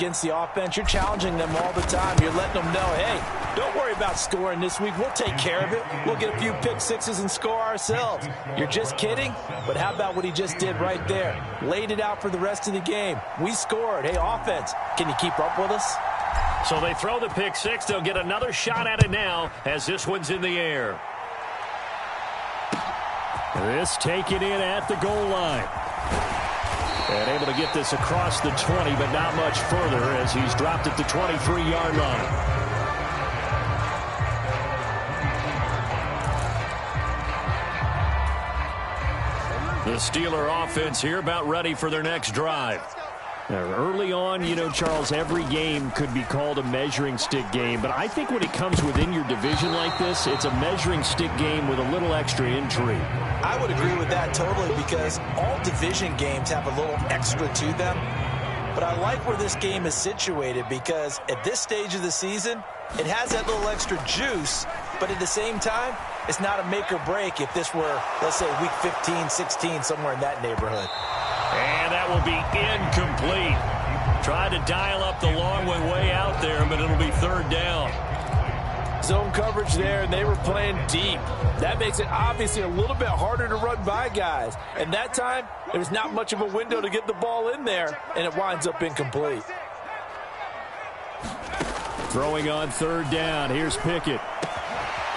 against the offense, you're challenging them all the time. You're letting them know, hey, don't worry about scoring this week. We'll take care of it. We'll get a few pick sixes and score ourselves. You're just kidding? But how about what he just did right there? Laid it out for the rest of the game. We scored. Hey, offense, can you keep up with us? So they throw the pick six. They'll get another shot at it now as this one's in the air. This taken in at the goal line. And able to get this across the 20, but not much further as he's dropped at the 23-yard line. The Steeler offense here about ready for their next drive. Now, early on, you know, Charles, every game could be called a measuring stick game. But I think when it comes within your division like this, it's a measuring stick game with a little extra intrigue. I would agree with that totally because all division games have a little extra to them. But I like where this game is situated because at this stage of the season, it has that little extra juice. But at the same time, it's not a make or break if this were, let's say, week 15, 16, somewhere in that neighborhood. And that will be incomplete. Tried to dial up the long one way out there, but it'll be third down. Zone coverage there, and they were playing deep. That makes it obviously a little bit harder to run by guys. And that time, there's not much of a window to get the ball in there, and it winds up incomplete. Throwing on third down. Here's Pickett.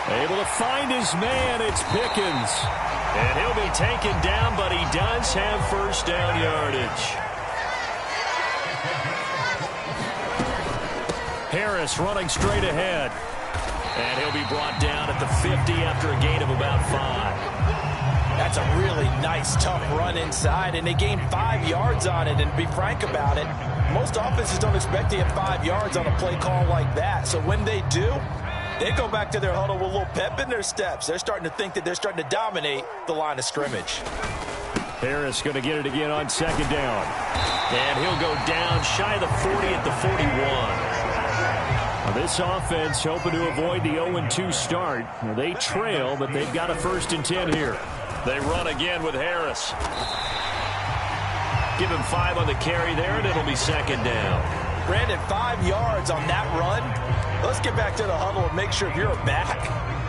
Able to find his man. It's Pickens. And he'll be taken down, but he does have first down yardage. Harris running straight ahead. And he'll be brought down at the 50 after a gain of about 5. That's a really nice, tough run inside, and they gained 5 yards on it. And to be frank about it, most offenses don't expect to get 5 yards on a play call like that. So when they do, they go back to their huddle with a little pep in their steps. They're starting to think that they're starting to dominate the line of scrimmage. Harris going to get it again on second down. And he'll go down shy of the 40 at the 41. Now this offense hoping to avoid the 0-2 start. Now they trail, but they've got a 1st and 10 here. They run again with Harris. Give him 5 on the carry there, and it'll be second down. Brandon, 5 yards on that run. Let's get back to the huddle and make sure if you're a back,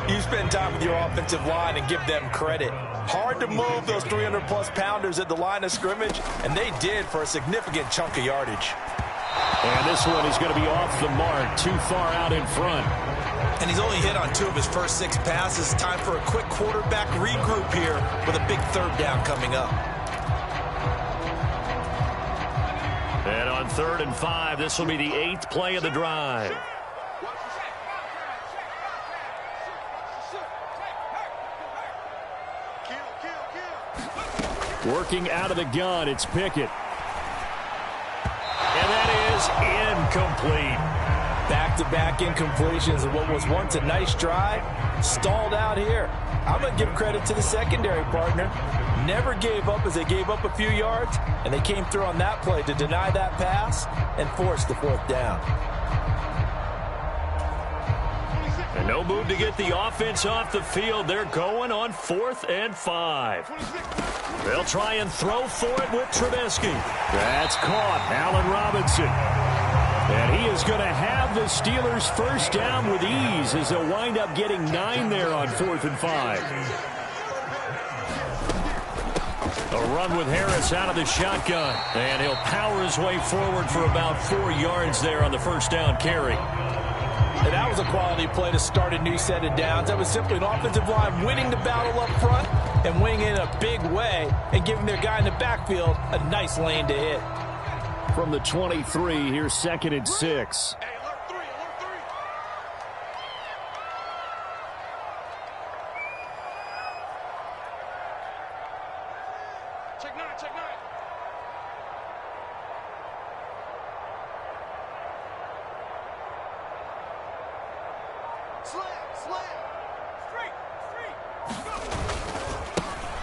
you spend time with your offensive line and give them credit. Hard to move those 300-plus pounders at the line of scrimmage, and they did for a significant chunk of yardage. And this one is going to be off the mark, too far out in front. And he's only hit on 2 of his first 6 passes. Time for a quick quarterback regroup here with a big third down coming up. And on 3rd and 5, this will be the 8th play of the drive. Working out of the gun, it's Pickett. And that is incomplete. Back-to-back incompletions of what was once a nice drive. Stalled out here. I'm going to give credit to the secondary partner. Never gave up as they gave up a few yards, and they came through on that play to deny that pass and force the 4th down. And no move to get the offense off the field. They're going on 4th and 5. They'll try and throw for it with Trubisky. That's caught. Allen Robinson. And he is going to have the Steelers first down with ease as they'll wind up getting 9 there on 4th and 5. A run with Harris out of the shotgun. And he'll power his way forward for about 4 yards there on the first down carry. And that was a quality play to start a new set of downs. That was simply an offensive line winning the battle up front and winning in a big way and giving their guy in the backfield a nice lane to hit. From the 23, here's 2nd and 6. Check 9, check 9.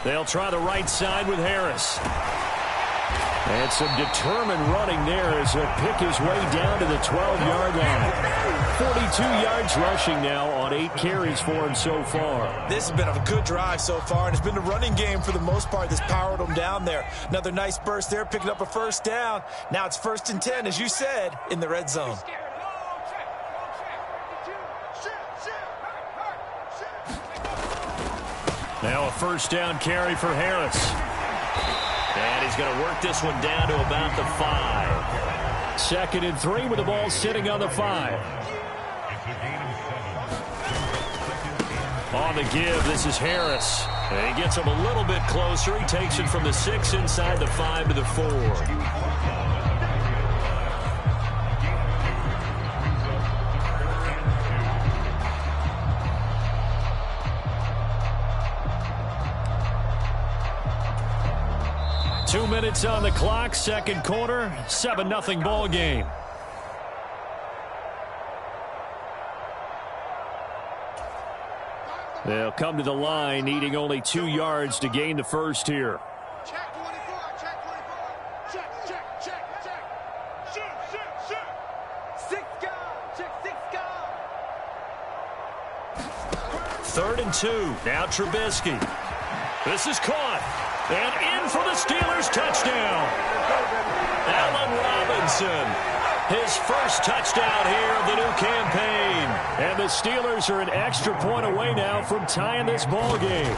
They'll try the right side with Harris. And some determined running there as he'll pick his way down to the 12-yard line. 42 yards rushing now on 8 carries for him so far. This has been a good drive so far, and it's been the running game for the most part that's powered him down there. Another nice burst there, picking up a first down. Now it's 1st and 10, as you said, in the red zone. Now a first down carry for Harris. And he's going to work this one down to about the 5. 2nd and 3 with the ball sitting on the 5. On the give, this is Harris. And he gets him a little bit closer. He takes it from the 6 inside the 5 to the 4. 2 minutes on the clock, 2nd quarter, 7-0 ball game. They'll come to the line, needing only 2 yards to gain the first here. Check 24, check 24. Check. Shoot. 6 gone, check 6 gone. 3rd and 2, now Trubisky. This is caught. And in for the Steelers touchdown. Allen Robinson, his first touchdown here of the new campaign. And the Steelers are an extra point away now from tying this ball game.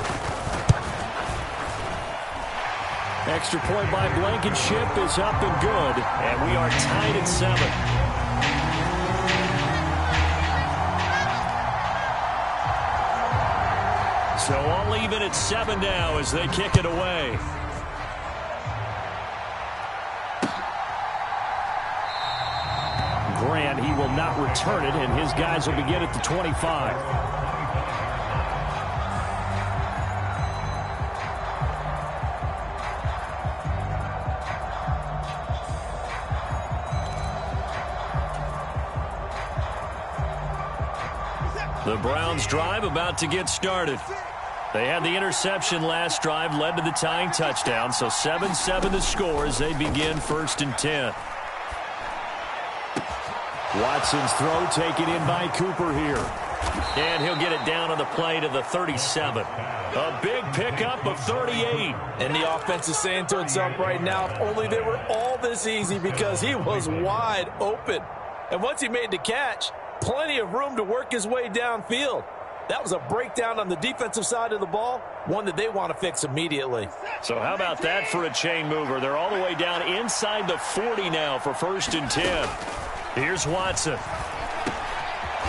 Extra point by Blankenship is up and good. And we are tied at 7. So all even at 7 now as they kick it away. Grant, he will not return it, and his guys will begin at the 25. The Browns drive about to get started. They had the interception last drive, led to the tying touchdown, so 7-7 the score as they begin 1st and 10. Watson's throw taken in by Cooper here. And he'll get it down on the play to the 37. A big pickup of 38. And the offense is saying to itself right now, if only they were all this easy, because he was wide open. And once he made the catch, plenty of room to work his way downfield. That was a breakdown on the defensive side of the ball, one that they want to fix immediately. So how about that for a chain mover? They're all the way down inside the 40 now for 1st and 10. Here's Watson.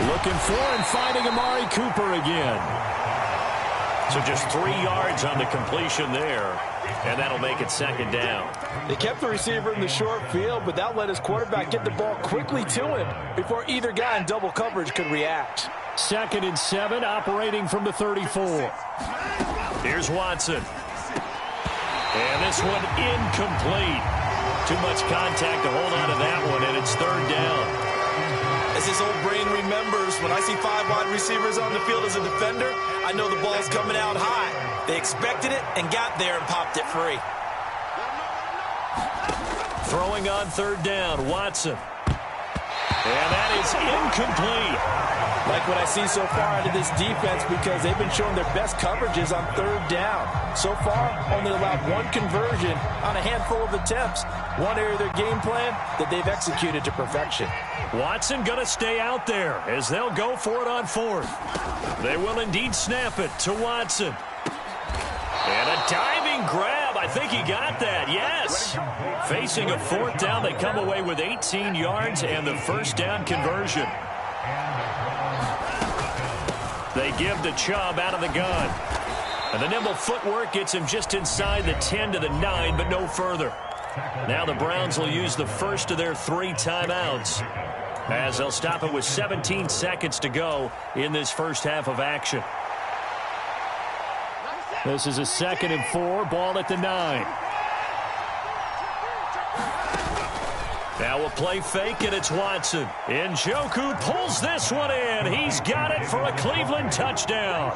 Looking for and finding Amari Cooper again. So just 3 yards on the completion there, and that'll make it 2nd down. They kept the receiver in the short field, but that let his quarterback get the ball quickly to him before either guy in double coverage could react. 2nd and 7, operating from the 34. Here's Watson. And this one incomplete. Too much contact to hold on to that one, and it's 3rd down. As his old brain remembers, when I see 5 wide receivers on the field as a defender, I know the ball's coming out high. They expected it and got there and popped it free. Throwing on 3rd down, Watson. And that is incomplete. Like what I see so far out of this defense, because they've been showing their best coverages on 3rd down. So far, only allowed 1 conversion on a handful of attempts. One area of their game plan that they've executed to perfection. Watson going to stay out there as they'll go for it on 4th. They will indeed snap it to Watson. And a diving grab. I think he got that. Yes. Facing a 4th down, they come away with 18 yards and the 1st down conversion. They give to Chubb out of the gun. And the nimble footwork gets him just inside the 10 to the 9, but no further. Now the Browns will use the first of their 3 timeouts, as they'll stop it with 17 seconds to go in this first half of action. This is a 2nd and 4, ball at the 9. Now a play fake, and it's Watson. Njoku pulls this one in. He's got it for a Cleveland touchdown.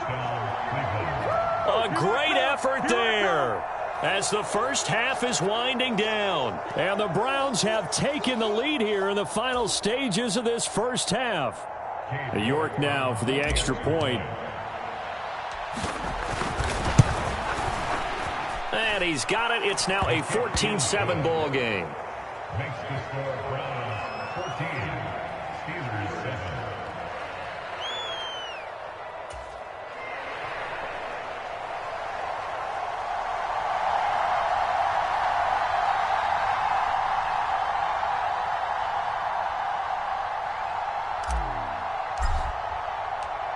A great effort there. as the first half is winding down. And the Browns have taken the lead here in the final stages of this first half. York now for the extra point. And he's got it. It's now a 14-7 ball game. Makes the score Browns 14, Steelers 7.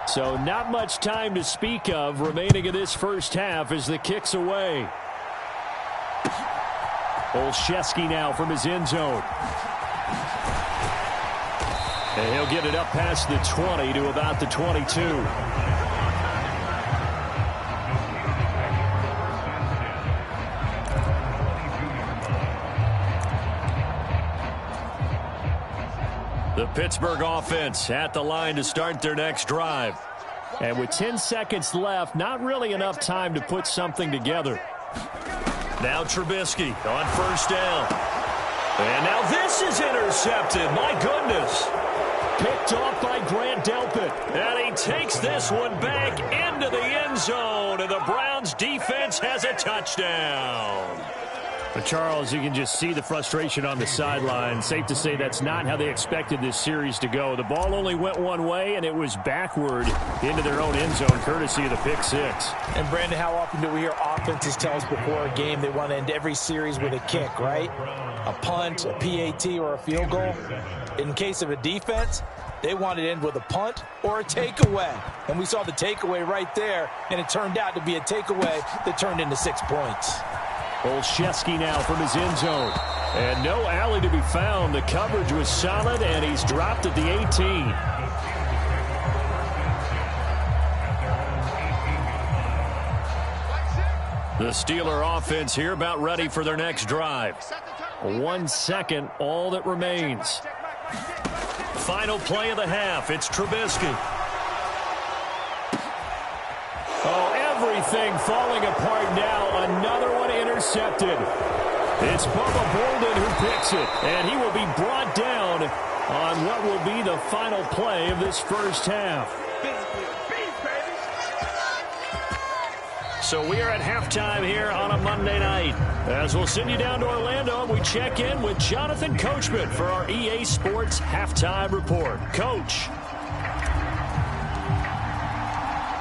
So not much time to speak of remaining in this first half as the kick's away. Olszewski now from his end zone. And he'll get it up past the 20 to about the 22. The Pittsburgh offense at the line to start their next drive. And with 10 seconds left, not really enough time to put something together. Now Trubisky on first down. And now this is intercepted. My goodness. Picked off by Grant Delpit. And he takes this one back into the end zone. And the Browns defense has a touchdown. But Charles, you can just see the frustration on the sideline. Safe to say that's not how they expected this series to go. The ball only went one way, and it was backward into their own end zone, courtesy of the pick six. And, Brandon, how often do we hear offenses tell us before a game they want to end every series with a kick, right? A punt, a PAT, or a field goal. In case of a defense, they want to end with a punt or a takeaway. And we saw the takeaway right there, and it turned out to be a takeaway that turned into 6 points. Olszewski now from his end zone. And no alley to be found. The coverage was solid, and he's dropped at the 18. The Steeler offense here about ready for their next drive. 1 second, all that remains. Final play of the half. It's Trubisky. Oh, everything falling apart now. Another one intercepted. It's Bubba Bolden who picks it, and he will be brought down on what will be the final play of this first half. So we are at halftime here on a Monday night. As we'll send you down to Orlando, and we check in with Jonathan Coachman for our EA Sports Halftime Report. Coach.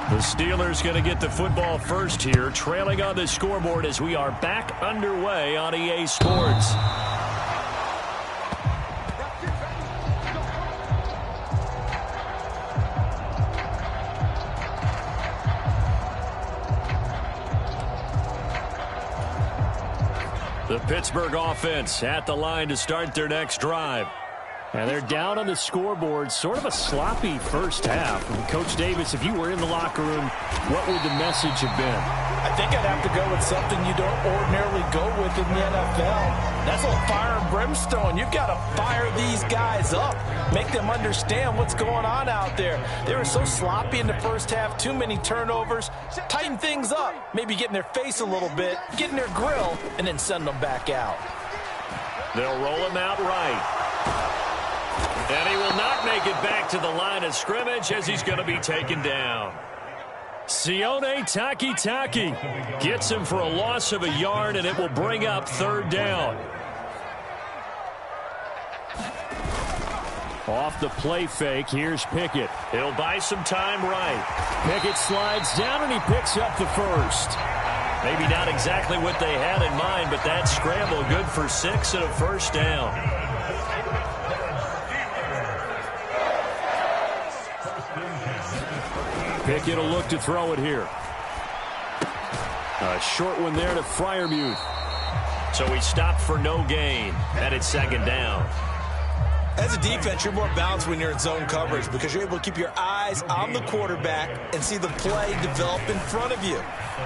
The Steelers going to get the football first here, trailing on the scoreboard as we are back underway on EA Sports. The Pittsburgh offense at the line to start their next drive. And they're down on the scoreboard, sort of a sloppy first half. And Coach Davis, if you were in the locker room, what would the message have been? I think I'd have to go with something you don't ordinarily go with in the NFL. That's a little fire and brimstone. You've got to fire these guys up, make them understand what's going on out there. They were so sloppy in the first half, too many turnovers. Tighten things up, maybe get in their face a little bit, get in their grill, and then send them back out. They'll roll him out right. And he will not make it back to the line of scrimmage as he's going to be taken down. Sione Takitaki gets him for a loss of a yard, and it will bring up third down. Off the play fake, here's Pickett. He'll buy some time right. Pickett slides down, and he picks up the first. Maybe not exactly what they had in mind, but that scramble good for 6 and a first down. Pickett will look to throw it here. A short one there to Freiermuth. So he stopped for no gain, and it's second down. As a defense, you're more balanced when you're in zone coverage because you're able to keep your eyes on the quarterback and see the play develop in front of you.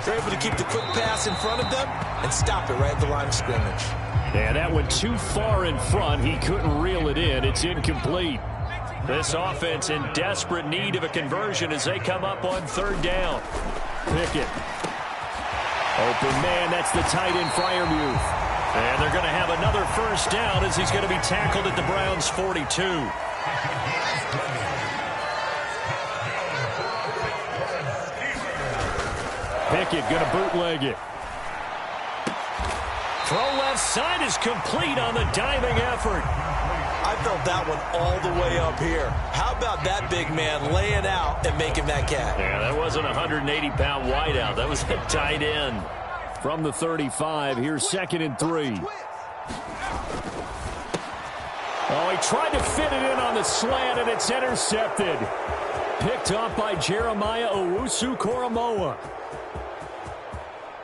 You're able to keep the quick pass in front of them and stop it right at the line of scrimmage. And that went too far in front. He couldn't reel it in. It's incomplete. This offense in desperate need of a conversion as they come up on third down. Pickett. Open man, that's the tight end, Freiermuth. And they're going to have another first down as he's going to be tackled at the Browns' 42. Pickett going to bootleg it. Throw left side is complete on the diving effort. I felt that one all the way up here. How about that big man laying out and making that catch? Yeah, that wasn't a 180-pound wideout. That was a tight end. From the 35, here's 2nd and 3. Oh, he tried to fit it in on the slant, and it's intercepted. Picked up by Jeremiah Owusu-Koramoah.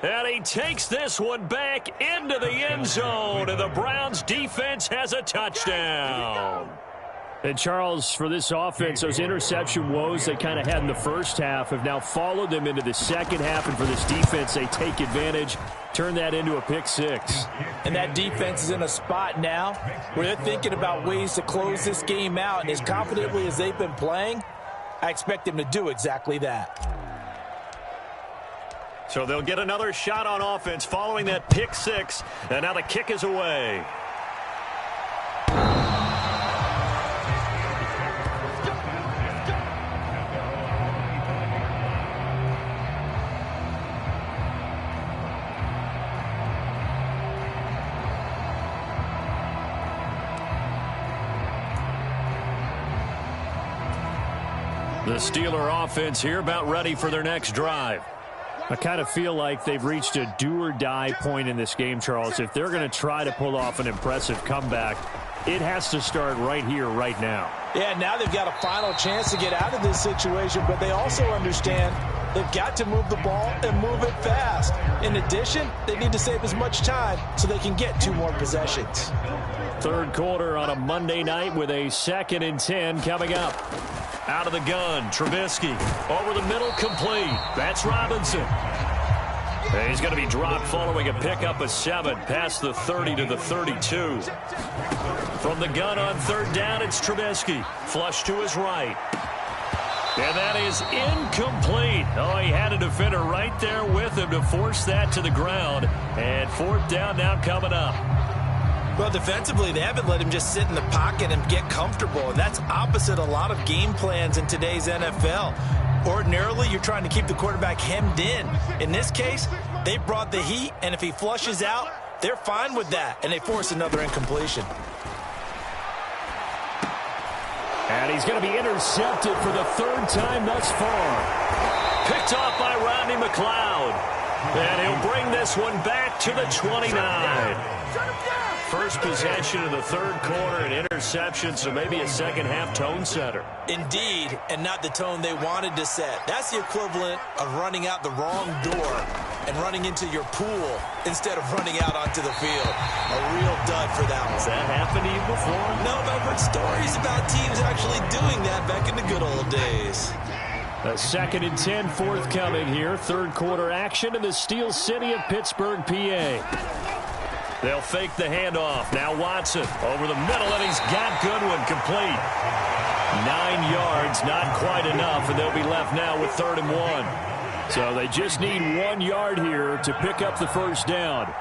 And he takes this one back into the end zone, and the Browns defense has a touchdown. And Charles, for this offense, those interception woes they kind of had in the first half have now followed them into the second half, and for this defense, they take advantage, turn that into a pick six. And that defense is in a spot now where they're thinking about ways to close this game out, and as confidently as they've been playing, I expect them to do exactly that. So they'll get another shot on offense following that pick six, and now the kick is away. The Steeler offense here about ready for their next drive. I kind of feel like they've reached a do-or-die point in this game, Charles. If they're going to try to pull off an impressive comeback, it has to start right here, right now. Yeah, now they've got a final chance to get out of this situation, but they also understand they've got to move the ball and move it fast. In addition, they need to save as much time so they can get 2 more possessions. Third quarter on a Monday night with a 2nd and 10 coming up. Out of the gun, Trubisky. Over the middle, complete. That's Robinson. And he's going to be dropped following a pickup of 7 past the 30 to the 32. From the gun on 3rd down, it's Trubisky. Flush to his right. And that is incomplete. Oh, he had a defender right there with him to force that to the ground. And 4th down now coming up. Well, defensively, they haven't let him just sit in the pocket and get comfortable, and that's opposite a lot of game plans in today's NFL. Ordinarily, you're trying to keep the quarterback hemmed in. In this case, they brought the heat, and if he flushes out, they're fine with that, and they force another incompletion. And he's going to be intercepted for the 3rd time thus far. Picked off by Rodney McLeod. And he'll bring this one back to the 29. First possession of the 3rd quarter, an interception, so maybe a second-half tone setter. Indeed, and not the tone they wanted to set. That's the equivalent of running out the wrong door and running into your pool instead of running out onto the field. A real dud for that one. Has that happened to you before? No, but I've heard stories about teams actually doing that back in the good old days. A 2nd and 10 forthcoming here. 3rd quarter action in the Steel City of Pittsburgh, PA. They'll fake the handoff. Now Watson over the middle, and he's got Goodwin complete. 9 yards, not quite enough, and they'll be left now with 3rd and 1. So they just need 1 yard here to pick up the first down.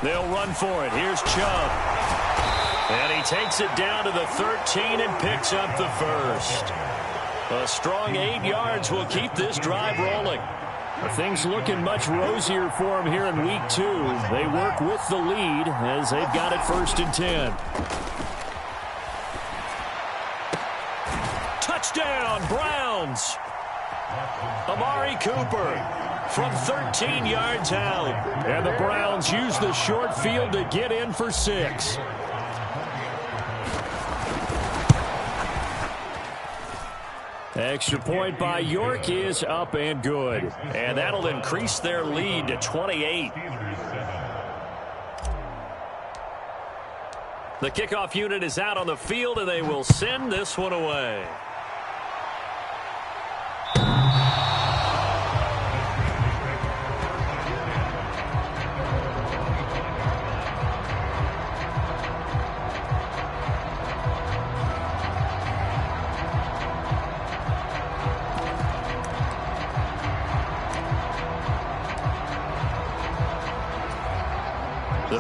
They'll run for it. Here's Chubb. And he takes it down to the 13 and picks up the first. A strong 8 yards will keep this drive rolling. Things looking much rosier for them here in week 2. They work with the lead as they've got it 1st and 10. Touchdown, Browns. Amari Cooper from 13 yards out. And the Browns use the short field to get in for 6. Extra point by York is up and good. And that'll increase their lead to 28. The kickoff unit is out on the field, and they will send this one away.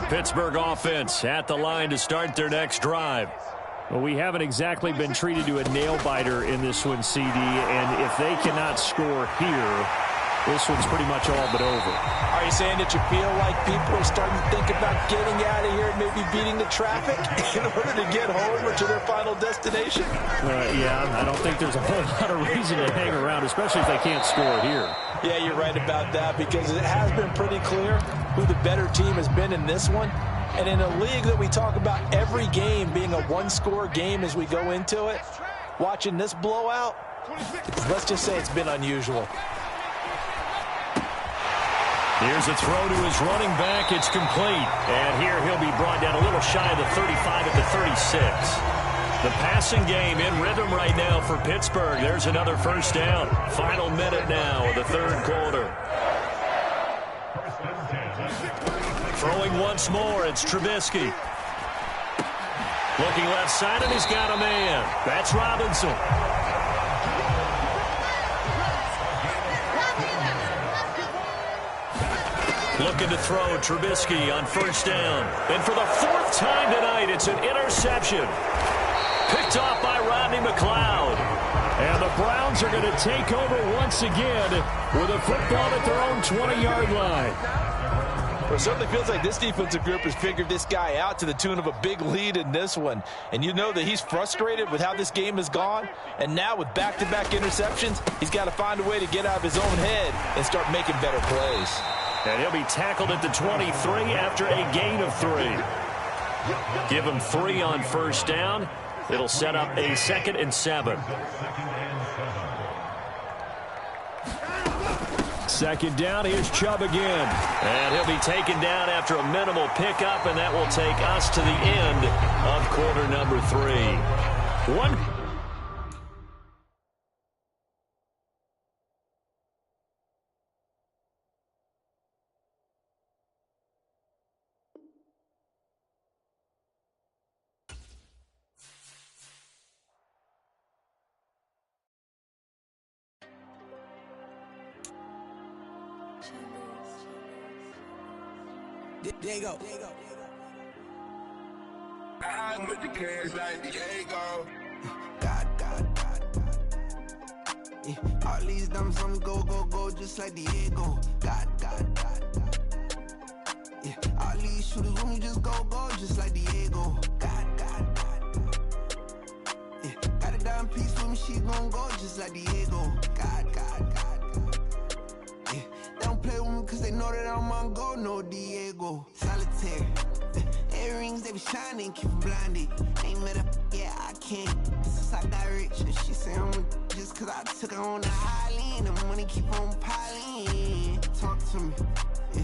Pittsburgh offense at the line to start their next drive. Well, we haven't exactly been treated to a nail-biter in this one, CD, and if they cannot score here, this one's pretty much all but over. Are you saying that you feel like people are starting to think about getting out of here and maybe beating the traffic in order to get home or to their final destination? Yeah, I don't think there's a whole lot of reason to hang around, especially if they can't score here. Yeah, you're right about that, because it has been pretty clear who the better team has been in this one. And in a league that we talk about every game being a one-score game as we go into it, watching this blowout, let's just say it's been unusual. Here's a throw to his running back. It's complete. And here he'll be brought down a little shy of the 35 at the 36. The passing game in rhythm right now for Pittsburgh. There's another first down. Final minute now of the third quarter. Throwing once more, it's Trubisky. Looking left side, and he's got a man. That's Robinson. Looking to throw, Trubisky on first down. And for the fourth time tonight, it's an interception. Picked off by Rodney McLeod. And the Browns are going to take over once again with a football at their own 20-yard line. Well, it certainly feels like this defensive group has figured this guy out to the tune of a big lead in this one. And you know that he's frustrated with how this game has gone. And now with back-to-back interceptions, he's got to find a way to get out of his own head and start making better plays. And he'll be tackled at the 23 after a gain of 3. Give him 3 on first down. It'll set up a 2nd and 7. Second down, here's Chubb again. And he'll be taken down after a minimal pickup, and that will take us to the end of quarter number 3. One. Diego. I'm with the cash like Diego. God. Yeah, all these dumps on me go, just like Diego. God. Yeah, all these shooters when we just go, just like Diego. God. Yeah, got a dime piece with me, she gon' go just like Diego. God. Yeah, they don't play with me cause they know that I'm on go, no Diego. Solitaire. Earrings, they be shining, keep them blinded. Ain't met up, yeah, I can't. Since I got rich, and she say I'm just cause I took her on the island. The money keep on piling. Talk to me, yeah.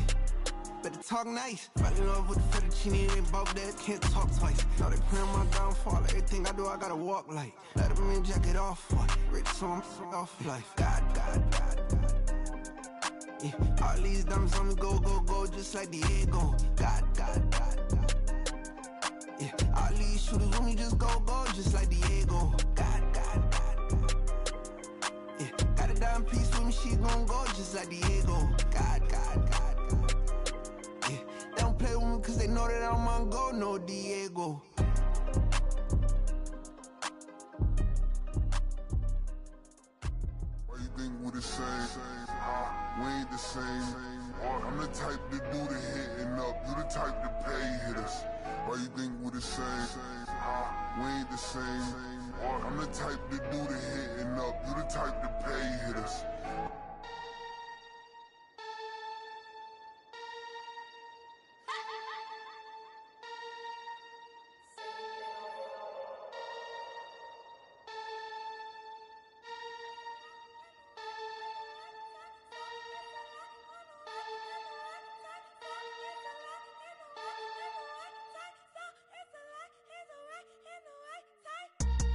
Better talk nice. Right in love with the fettuccine, ain't both that, can't talk twice. Now they praying my downfall. Everything I do, I gotta walk like. Let them in, jacket off. Rich, so I'm off life. God. Yeah, all these dumps on me go, just like Diego. God. Yeah, all these shooters when we just go, just like Diego. God. Yeah, got a dime piece with me, she gon' go just like Diego. God. Yeah, they don't play with me cause they know that I'm on go, no Diego. Why you think we the same? We ain't the same. I'm the type to do the hitting up. You the type to pay hitters. Why you think we the same? We ain't the same. I'm the type to do the hitting up. You the type to pay hitters.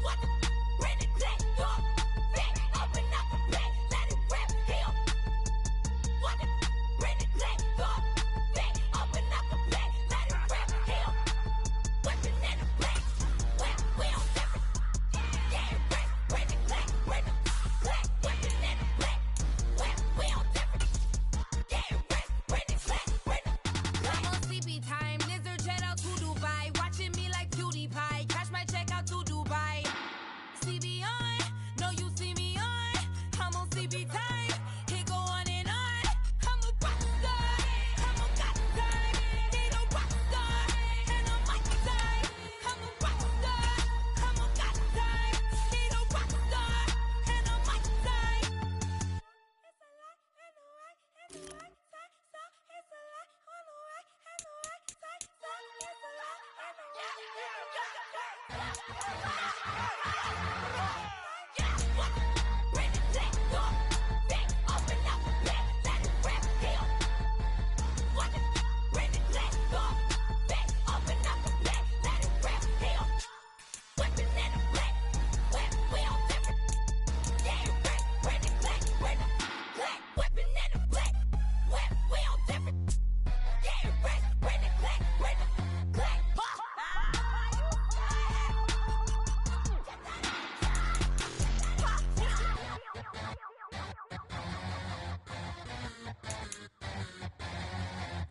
What the? Bring it back, dog. Back, open up the back, let it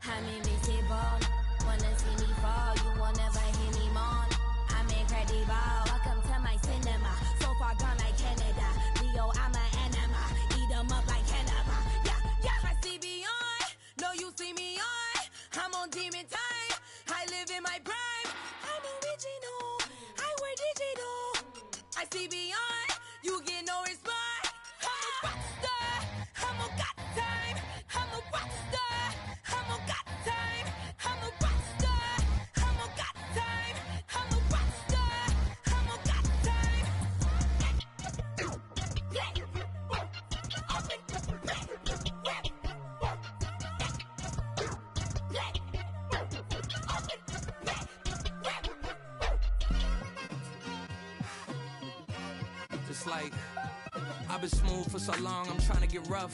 I'm invisible. Wanna see me fall, you will never hear me moan. I'm incredible. Welcome to my cinema. So far gone like Canada. Leo, I'm an anima. Eat 'em up like cannibal. Yeah, yeah. I see beyond. No, you see me on. I'm on demon time. I live in my prime. I'm original. I wear digital. I see beyond. You get no response. I'm a rock star. I'm a got time. I'm a rock star. I'm a got time. I'm a rock star. I'm a got time. I'm a rock star. I'm a got time. It's like I've been smooth for so long, I'm trying to get rough.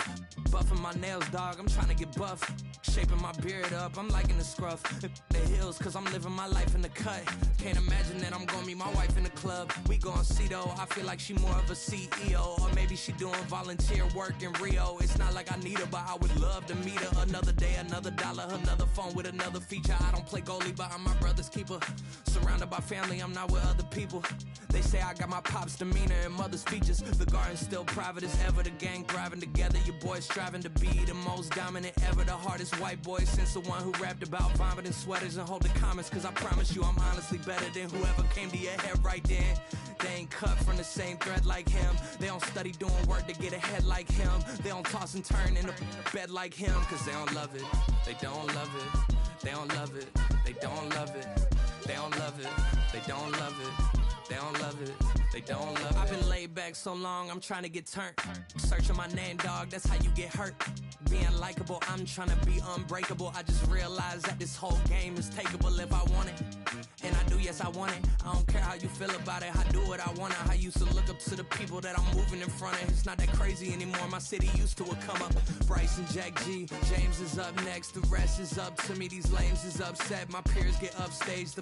Buffing my nails, dog, I'm trying to get buff. Shaping my beard up, I'm liking the scruff. The hills, cause I'm living my life in the cut. Can't imagine that I'm gonna meet my wife in the club. We gon' see though, I feel like she more of a CEO. Or maybe she doing volunteer work in Rio. It's not like I need her, but I would love to meet her. Another day, another dollar, another phone with another feature. I don't play goalie, but I'm my brother's keeper. Surrounded by family, I'm not with other people. They say I got my pop's demeanor and mother's features. The garden's still private as ever. The gang thriving together. Your boys striving to be the most dominant ever. The hardest white boy since the one who rapped about vomiting sweaters and holding comments. Cause I promise you I'm honestly better than whoever came to your head right then. They ain't cut from the same thread like him. They don't study doing work to get ahead like him. They don't toss and turn in a bed like him. Cause they don't love it. They don't love it. They don't love it. They don't love it. They don't love it. They don't love it. They don't love it, they don't love it. I've been laid back so long, I'm trying to get turned. Searching my name, dog, that's how you get hurt. Being likable, I'm trying to be unbreakable. I just realized that this whole game is takeable if I want it. And I do, yes, I want it. I don't care how you feel about it, I do what I want it. I used to look up to the people that I'm moving in front of. It's not that crazy anymore, my city used to come up. Bryce and Jack G, James is up next. The rest is up to me, these lames is upset. My peers get upstaged.